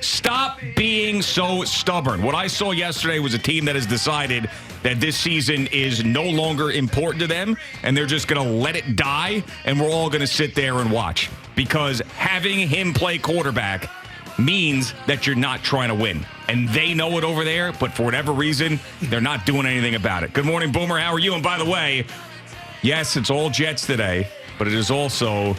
Stop being so stubborn. What I saw yesterday was a team that has decided that this season is no longer important to them, and they're just going to let it die, and we're all going to sit there and watch. Because having him play quarterback means that you're not trying to win. And they know it over there, but for whatever reason, they're not doing anything about it. Good morning, Boomer. How are you? And by the way, yes, it's all Jets today, but it is also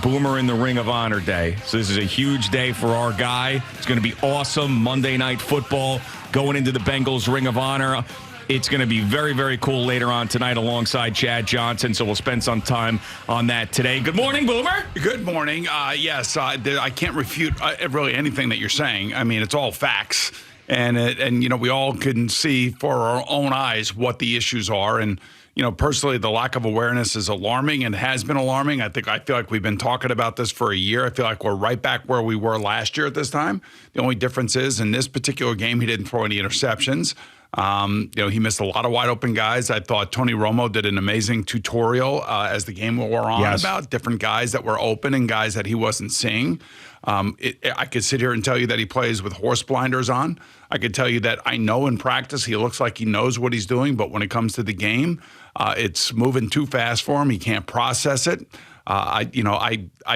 Boomer in the Ring of Honor Day. So this is a huge day for our guy. It's going to be awesome. Monday Night Football going into the Bengals Ring of Honor. It's going to be very, very cool later on tonight alongside Chad Johnson. So we'll spend some time on that today. Good morning, Boomer. Good morning. Yes, I can't refute really anything that you're saying. I mean, it's all facts. And you know, we all can see for our own eyes what the issues are. And you know, personally, the lack of awareness is alarming and has been alarming. I feel like we've been talking about this for a year. I feel like we're right back where we were last year at this time. The only difference is in this particular game, he didn't throw any interceptions. You know, he missed a lot of wide open guys. I thought Tony Romo did an amazing tutorial as the game wore on about different guys that were open and guys that he wasn't seeing. I could sit here and tell you that he plays with horse blinders on. I could tell you that I know in practice he looks like he knows what he's doing, but when it comes to the game, it's moving too fast for him. He can't process it. I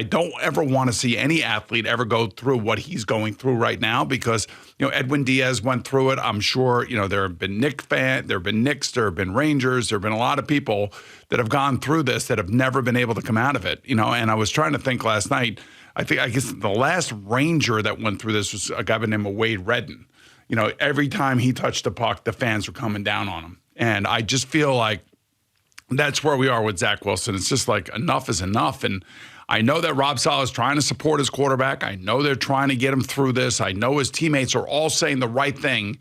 don't ever want to see any athlete ever go through what he's going through right now because, you know, Edwin Diaz went through it. I'm sure, you know, there have been Knicks, there have been Rangers, there have been a lot of people that have gone through this that have never been able to come out of it, you know, and I was trying to think last night, I guess the last Ranger that went through this was a guy by the name of Wade Redden. You know, every time he touched the puck, the fans were coming down on him. And I just feel like that's where we are with Zach Wilson. It's just like enough is enough. And I know that Rob Saleh is trying to support his quarterback. I know they're trying to get him through this. I know his teammates are all saying the right thing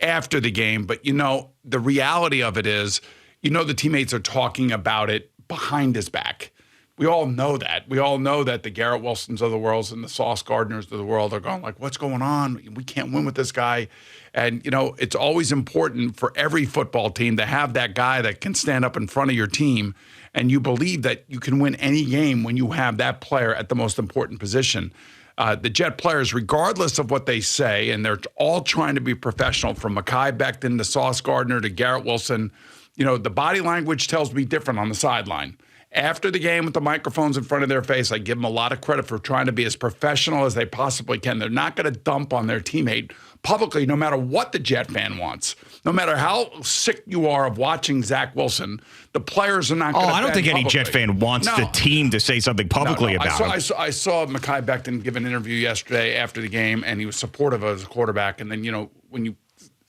after the game. But, you know, the reality of it is, you know, the teammates are talking about it behind his back. We all know that. We all know that the Garrett Wilsons of the world and the Sauce Gardners of the world are going like, what's going on? We can't win with this guy. And, you know, it's always important for every football team to have that guy that can stand up in front of your team. And you believe that you can win any game when you have that player at the most important position. The Jet players, regardless of what they say, and they're all trying to be professional, from Mekhi Becton to Sauce Gardner to Garrett Wilson, you know, the body language tells me different on the sideline. After the game with the microphones in front of their face, I give them a lot of credit for trying to be as professional as they possibly can. They're not going to dump on their teammate publicly, no matter what the Jet fan wants. No matter how sick you are of watching Zach Wilson, the players are not going to I don't think any Jet fan wants the team to say something publicly about him. I saw Mekhi Becton give an interview yesterday after the game, and he was supportive of his quarterback. And then, you know, you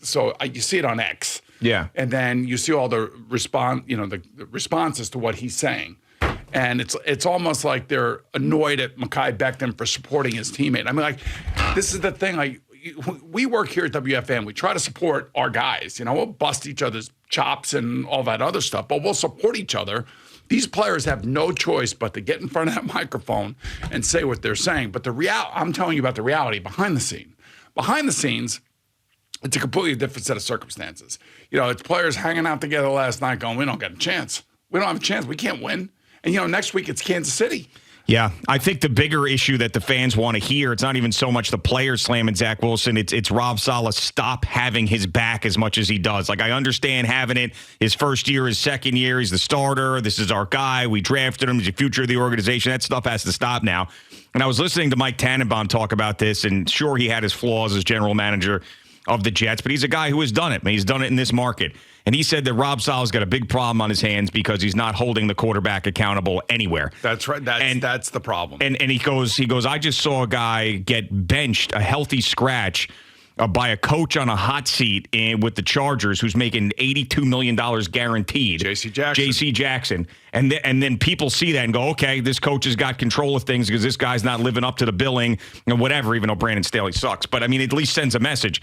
see it on X. Yeah. And then you see all the the responses to what he's saying. And it's almost like they're annoyed at Mekhi Becton for supporting his teammate. I mean, like, this is the thing. Like, we work here at WFN. We try to support our guys. You know, we'll bust each other's chops and all that other stuff, but we'll support each other. These players have no choice but to get in front of that microphone and say what they're saying. But I'm telling you about the reality behind the scene. Behind the scenes, it's a completely different set of circumstances. You know, it's players hanging out together last night going, we don't get a chance. We don't have a chance. We can't win. And, you know, next week it's Kansas City. Yeah, I think the bigger issue that the fans want to hear, it's not even so much the players slamming Zach Wilson, it's Rob Saleh stop having his back as much as he does. Like, I understand having it his first year, his second year, he's the starter, this is our guy, we drafted him, he's the future of the organization. That stuff has to stop now. And I was listening to Mike Tannenbaum talk about this, and sure, he had his flaws as general manager of the Jets, but he's a guy who has done it. I mean, he's done it in this market. And he said that Rob Saleh's got a big problem on his hands because he's not holding the quarterback accountable anywhere. That's right. That's the problem. And he goes, I just saw a guy get benched, a healthy scratch, by a coach on a hot seat with the Chargers who's making $82 million guaranteed. J.C. Jackson. And then people see that and go, okay, this coach has got control of things because this guy's not living up to the billing and whatever, even though Brandon Staley sucks. But, I mean, it at least sends a message.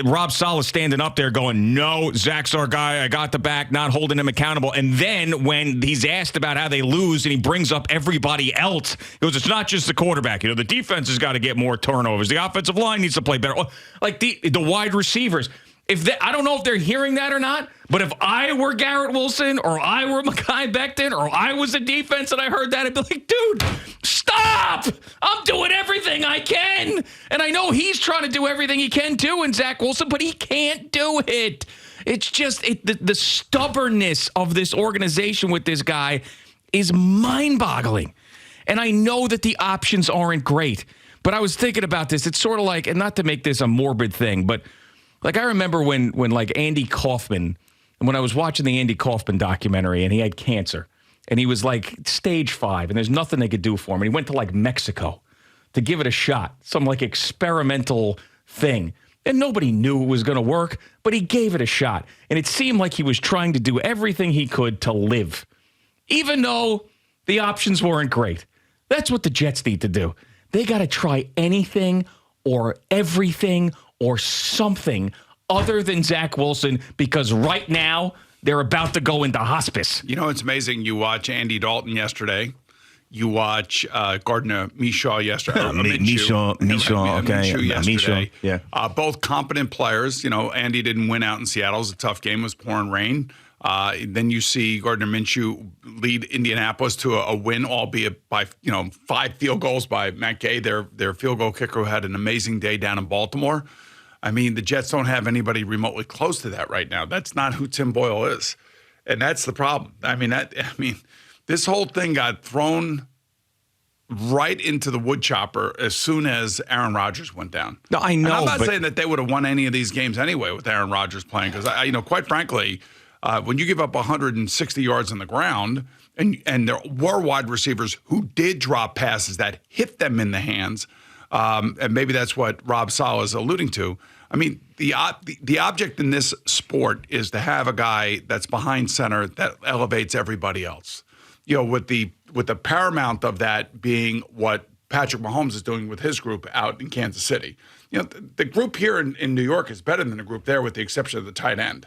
Rob Saleh standing up there going, no, Zach's our guy. I got the back, not holding him accountable. And then when he's asked about how they lose and he brings up everybody else, he goes, it's not just the quarterback. You know, the defense has got to get more turnovers. The offensive line needs to play better. Like the wide receivers. I don't know if they're hearing that or not, but if I were Garrett Wilson or I were Mekhi Becton or I was a defense and I heard that, I'd be like, dude, stop! I'm doing everything I can. And I know he's trying to do everything he can too in Zach Wilson, but he can't do it. It's just the stubbornness of this organization with this guy is mind-boggling. And I know that the options aren't great, but I was thinking about this. It's sort of like, and not to make this a morbid thing, but like I remember when like Andy Kaufman, and when I was watching the Andy Kaufman documentary and he had cancer and he was like stage 5 and there's nothing they could do for him. And he went to like Mexico to give it a shot, some like experimental thing. And nobody knew it was going to work, but he gave it a shot. And it seemed like he was trying to do everything he could to live, even though the options weren't great. That's what the Jets need to do. They got to try anything or everything or something other than Zach Wilson, because right now they're about to go into hospice. You know, it's amazing. You watch Andy Dalton yesterday. You watch Gardner Minshew yesterday. Minshew yesterday. Yeah. Both competent players. You know, Andy didn't win out in Seattle. It was a tough game. It was pouring rain. Then you see Gardner Minshew lead Indianapolis to a win, albeit by 5 field goals by Matt Gay, their field goal kicker, who had an amazing day down in Baltimore. I mean, the Jets don't have anybody remotely close to that right now. That's not who Tim Boyle is, and that's the problem. I mean, this whole thing got thrown right into the wood chopper as soon as Aaron Rodgers went down. No, I know. And I'm not saying that they would have won any of these games anyway with Aaron Rodgers playing, because quite frankly, when you give up 160 yards on the ground, and there were wide receivers who did drop passes that hit them in the hands, and maybe that's what Rob Saleh is alluding to. I mean, the object in this sport is to have a guy that's behind center that elevates everybody else. You know, with the paramount of that being what Patrick Mahomes is doing with his group out in Kansas City. You know, the group here in New York is better than the group there, with the exception of the tight end.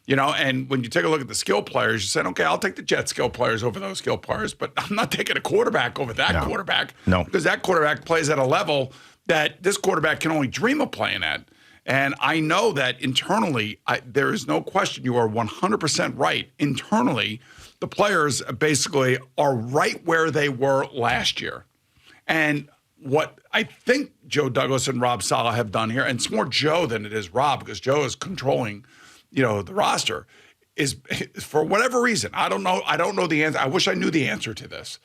You know, and when you take a look at the skill players, you said, okay, I'll take the Jets skill players over those skill players, but I'm not taking a quarterback over that quarterback. No. Because that quarterback plays at a level that this quarterback can only dream of playing at. And I know that internally, there is no question, you are 100% right. Internally, the players basically are right where they were last year. And what I think Joe Douglas and Rob Saleh have done here, and it's more Joe than it is Rob, because Joe is controlling the roster, is for whatever reason, I don't know the answer. I wish I knew the answer to this.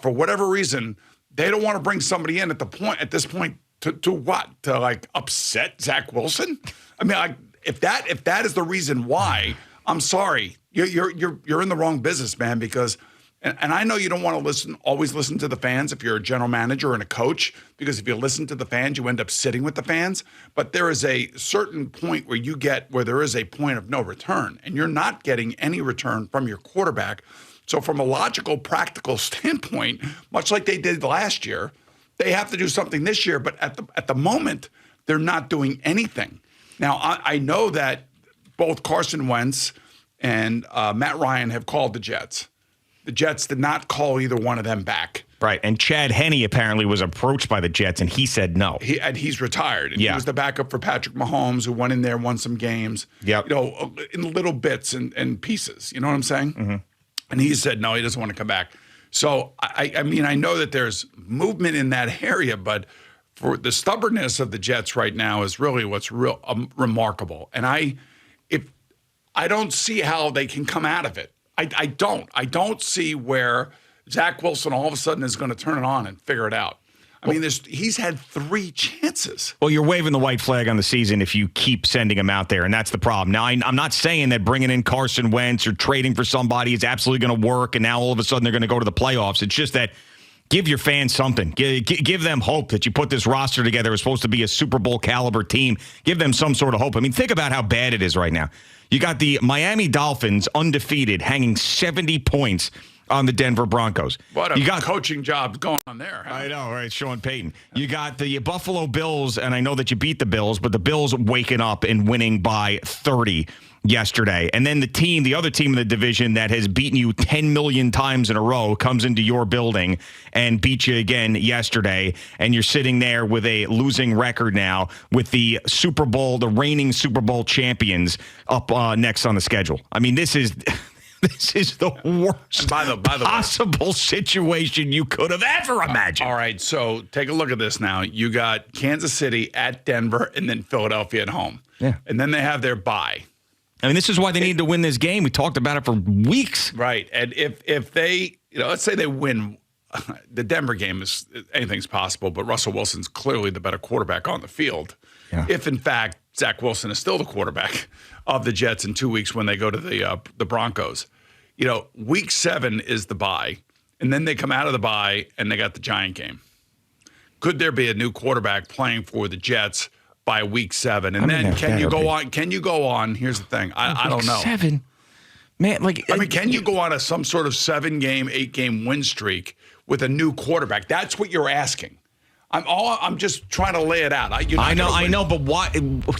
For whatever reason, they don't want to bring somebody in at this point to what? To like upset Zach Wilson? I mean, if that is the reason why, I'm sorry. You're in the wrong business, man, because and I know you don't want to always listen to the fans if you're a general manager and a coach, because if you listen to the fans, you end up sitting with the fans. But there is a certain point where there is a point of no return, and you're not getting any return from your quarterback. So from a logical, practical standpoint, much like they did last year, they have to do something this year. But at the moment, they're not doing anything. Now, I know that both Carson Wentz and Matt Ryan have called the Jets. The Jets did not call either one of them back. Right, and Chad Henne apparently was approached by the Jets, and he said no. He's retired. And he was the backup for Patrick Mahomes, who went in there, won some games. Yep. In little bits and pieces. You know what I'm saying? Mm-hmm. And he said no, he doesn't want to come back. So I mean, I know that there's movement in that area, but for the stubbornness of the Jets right now is really what's remarkable. And I don't see how they can come out of it. I don't see where Zach Wilson all of a sudden is going to turn it on and figure it out. I mean, he's had 3 chances. Well, you're waving the white flag on the season if you keep sending him out there, and that's the problem. Now, I'm not saying that bringing in Carson Wentz or trading for somebody is absolutely going to work, and now all of a sudden they're going to go to the playoffs. It's just that give your fans something. Give them hope that you put this roster together. It's supposed to be a Super Bowl caliber team. Give them some sort of hope. I mean, think about how bad it is right now. You got the Miami Dolphins undefeated, hanging 70 points on the Denver Broncos. What a coaching job going on there. Huh? I know, right? Sean Payton. You got the Buffalo Bills, and I know that you beat the Bills, but the Bills waking up and winning by 30 yesterday. And then the other team in the division that has beaten you 10 million times in a row comes into your building and beat you again yesterday. And you're sitting there with a losing record now with the reigning Super Bowl champions up next on the schedule. I mean, this is the worst possible situation you could have ever imagined. All right, so take a look at this now. You got Kansas City at Denver and then Philadelphia at home. Yeah. And then they have their bye. I mean, this is why they need to win this game. We talked about it for weeks. Right. And if they, let's say they win, the Denver game is anything's possible, but Russell Wilson's clearly the better quarterback on the field. Yeah. If, in fact, Zach Wilson is still the quarterback of the Jets in 2 weeks when they go to the Broncos. Week 7 is the bye, and then they come out of the bye and they got the Giant game. Could there be a new quarterback playing for the Jets by week 7? And then can you go on? Can you go on? Here's the thing. I don't know. 7? Man, can you go on some sort of 7-game, 8-game win streak with a new quarterback? That's what you're asking. I'm just trying to lay it out. I know, but why?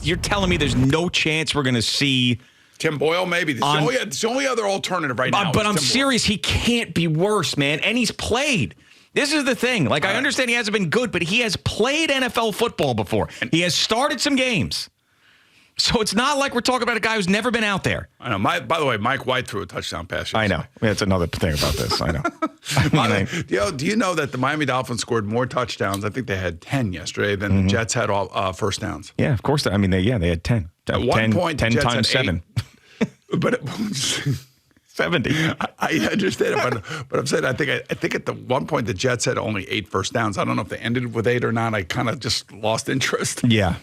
You're telling me there's no chance we're going to see Tim Boyle? Maybe it's the only other alternative right now. But I'm serious. He can't be worse, man. And he's played. This is the thing. I understand he hasn't been good, but he has played NFL football before. He has started some games. So it's not like we're talking about a guy who's never been out there. I know. By the way, Mike White threw a touchdown pass yesterday. I know. That's another thing about this. I know. Do you know that the Miami Dolphins scored more touchdowns? I think they had 10 yesterday than the Jets had all first downs. Yeah, of course. They had 10. At one point, 10 times 7. But 70. I understand it, but I'm saying I think at the one point the Jets had only 8 first downs. I don't know if they ended with 8 or not. I kind of just lost interest. Yeah.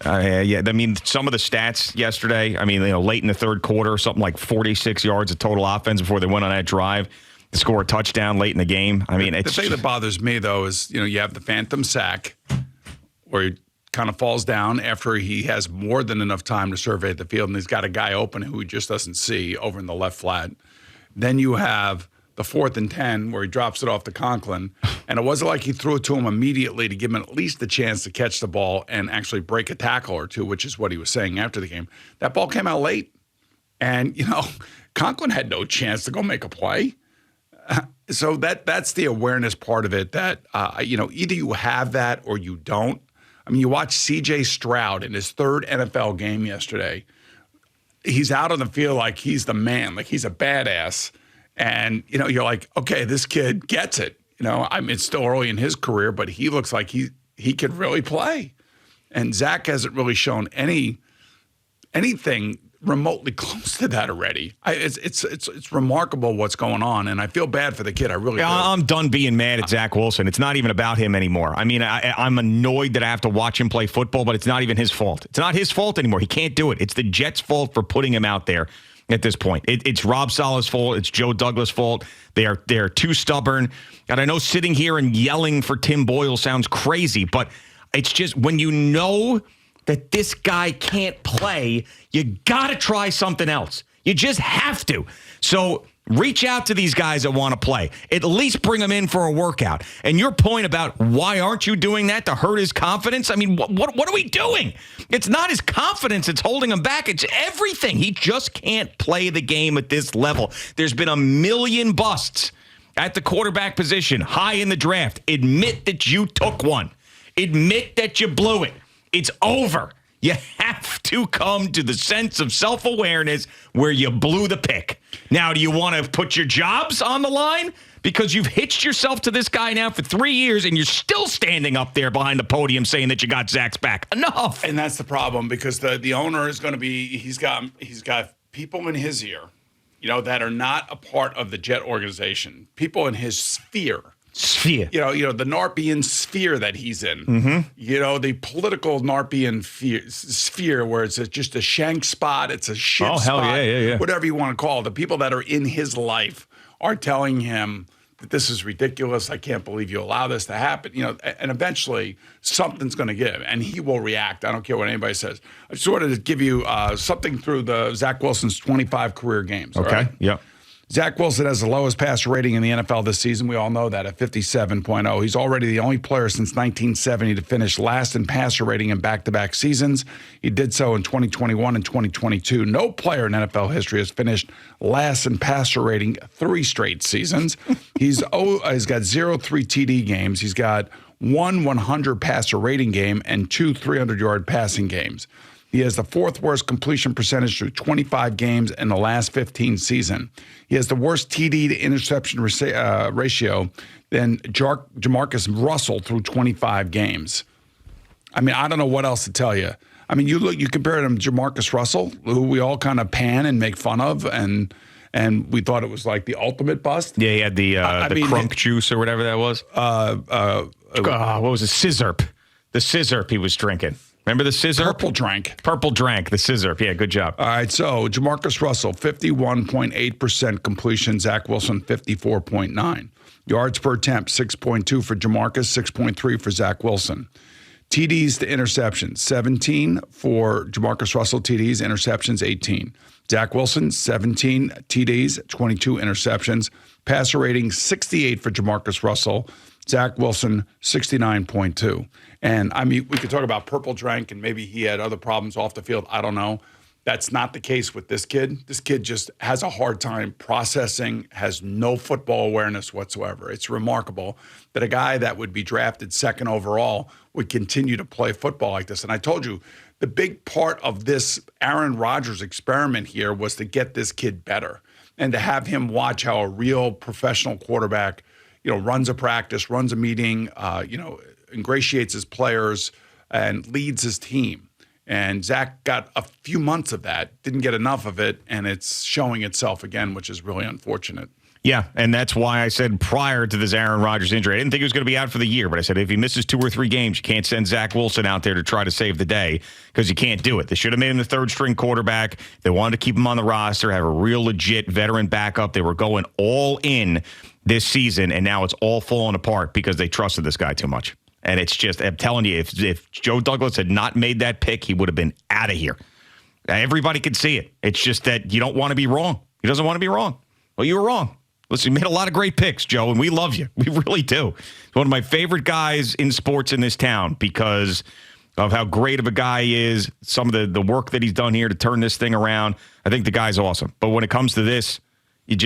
Yeah. I mean, some of the stats yesterday, late in the third quarter, something like 46 yards of total offense before they went on that drive to score a touchdown late in the game. The thing that bothers me, though, is, you have the phantom sack where he kind of falls down after he has more than enough time to survey the field, and he's got a guy open who he just doesn't see over in the left flat. Then you have the 4th and 10 where he drops it off to Conklin, and it wasn't like he threw it to him immediately to give him at least the chance to catch the ball and actually break a tackle or two, which is what he was saying after the game. That ball came out late, and, Conklin had no chance to go make a play. So that's the awareness part of it that, either you have that or you don't. You watch C.J. Stroud in his 3rd NFL game yesterday. He's out on the field like he's the man, like he's a badass. And, you're like, okay, this kid gets it. It's still early in his career, but he looks like he could really play. And Zach hasn't really shown anything remotely close to that already. It's remarkable what's going on, and I feel bad for the kid. I really do. I'm done being mad at Zach Wilson. It's not even about him anymore. I'm annoyed that I have to watch him play football, but it's not even his fault. It's not his fault anymore. He can't do it. It's the Jets' fault for putting him out there at this point. It's Rob Saleh's fault. It's Joe Douglas' fault. They're too stubborn. And I know sitting here and yelling for Tim Boyle sounds crazy, but it's just when you know that this guy can't play, you got to try something else. You just have to. So reach out to these guys that want to play. At least bring them in for a workout. And your point about why aren't you doing that to hurt his confidence? What are we doing? It's not his confidence that's holding him back. It's everything. He just can't play the game at this level. There's been a million busts at the quarterback position, high in the draft. Admit that you took one. Admit that you blew it. It's over. You have to come to the sense of self-awareness where you blew the pick. Now, do you want to put your jobs on the line? Because you've hitched yourself to this guy now for 3 years, and you're still standing up there behind the podium saying that you got Zach's back. Enough. And that's the problem, because the owner is going to be, he's got people in his ear, that are not a part of the Jet organization, people in his sphere. The Narpian sphere that he's in. Mm-hmm. The political Narpian sphere where it's just a shank spot, it's a shit spot, yeah. Whatever you want to call it. The people that are in his life are telling him that this is ridiculous. I can't believe you allow this to happen. And eventually something's going to give, and he will react. I don't care what anybody says. I just wanted to give you something through the Zach Wilson's 25 career games. Okay, right? yeah. Zach Wilson has the lowest passer rating in the NFL this season. We all know that at 57.0. He's already the only player since 1970 to finish last in passer rating in back-to-back seasons. He did so in 2021 and 2022. No player in NFL history has finished last in passer rating 3 straight seasons. He's got 0 3 TD games. He's got 1 100 passer rating game and 2 300-yard passing games. He has the 4th worst completion percentage through 25 games in the last 15 season. He has the worst TD to interception ratio than Jamarcus Russell through 25 games. I mean, I don't know what else to tell you. I mean, you compare him to Jamarcus Russell, who we all kind of pan and make fun of, and we thought it was like the ultimate bust. Yeah, he had the crunk juice or whatever that was. What was it? Scissorp. The scissorp he was drinking. Remember the scissor? Purple drank, the scissor. Yeah, good job. All right, so Jamarcus Russell, 51.8% completion. Zach Wilson, 54.9. Yards per attempt, 6.2 for Jamarcus, 6.3 for Zach Wilson. TDs to interceptions, 17 for Jamarcus Russell TDs, interceptions 18. Zach Wilson, 17 TDs, 22 interceptions. Passer rating, 68 for Jamarcus Russell. Zach Wilson, 69.2. And, I mean, we could talk about purple drank and maybe he had other problems off the field. I don't know. That's not the case with this kid. This kid just has a hard time processing, has no football awareness whatsoever. It's remarkable that a guy that would be drafted 2nd overall would continue to play football like this. And I told you, the big part of this Aaron Rodgers experiment here was to get this kid better and to have him watch how a real professional quarterback, runs a practice, runs a meeting, ingratiates his players and leads his team. And Zach got a few months of that, didn't get enough of it, and it's showing itself again, which is really unfortunate. Yeah, and that's why I said prior to this Aaron Rodgers injury, I didn't think he was going to be out for the year, but I said if he misses 2 or 3 games, you can't send Zach Wilson out there to try to save the day because you can't do it. They should have made him the 3rd-string quarterback. They wanted to keep him on the roster, have a real legit veteran backup. They were going all in this season, and now it's all falling apart because they trusted this guy too much. And it's just, I'm telling you, if Joe Douglas had not made that pick, he would have been out of here. Everybody could see it. It's just that you don't want to be wrong. He doesn't want to be wrong. Well, you were wrong. Listen, you made a lot of great picks, Joe, and we love you. We really do. He's one of my favorite guys in sports in this town because of how great of a guy he is, some of the work that he's done here to turn this thing around. I think the guy's awesome. But when it comes to this, you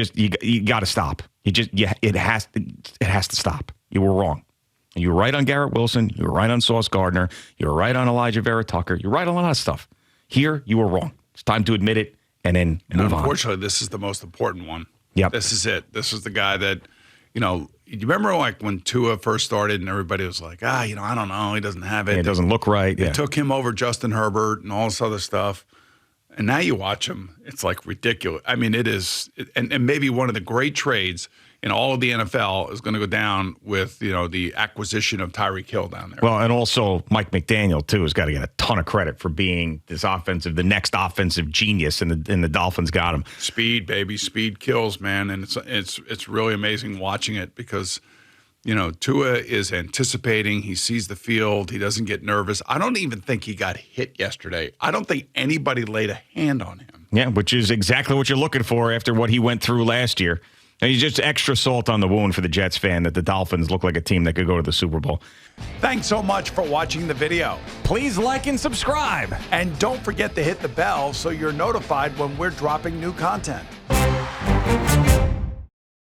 got to stop. It has to stop. You were wrong. You were right on Garrett Wilson. You were right on Sauce Gardner. You were right on Elijah Vera Tucker. You're right on a lot of stuff. Here, you were wrong. It's time to admit it and then move on. Unfortunately, this is the most important one. Yep. This is it. This is the guy that, you remember like when Tua first started and everybody was like, I don't know. He doesn't have it. It doesn't look right. They took him over Justin Herbert and all this other stuff. And now you watch him, it's like ridiculous. I mean, it is, and maybe one of the great trades in all of the NFL is going to go down with, the acquisition of Tyreek Hill down there. Well, and also Mike McDaniel, too, has got to get a ton of credit for being the next offensive genius, and the Dolphins got him. Speed, baby. Speed kills, man. And it's really amazing watching it because, Tua is anticipating. He sees the field. He doesn't get nervous. I don't even think he got hit yesterday. I don't think anybody laid a hand on him. Yeah, which is exactly what you're looking for after what he went through last year. And he's just extra salt on the wound for the Jets fan that the Dolphins look like a team that could go to the Super Bowl. Thanks so much for watching the video. Please like and subscribe. And don't forget to hit the bell so you're notified when we're dropping new content.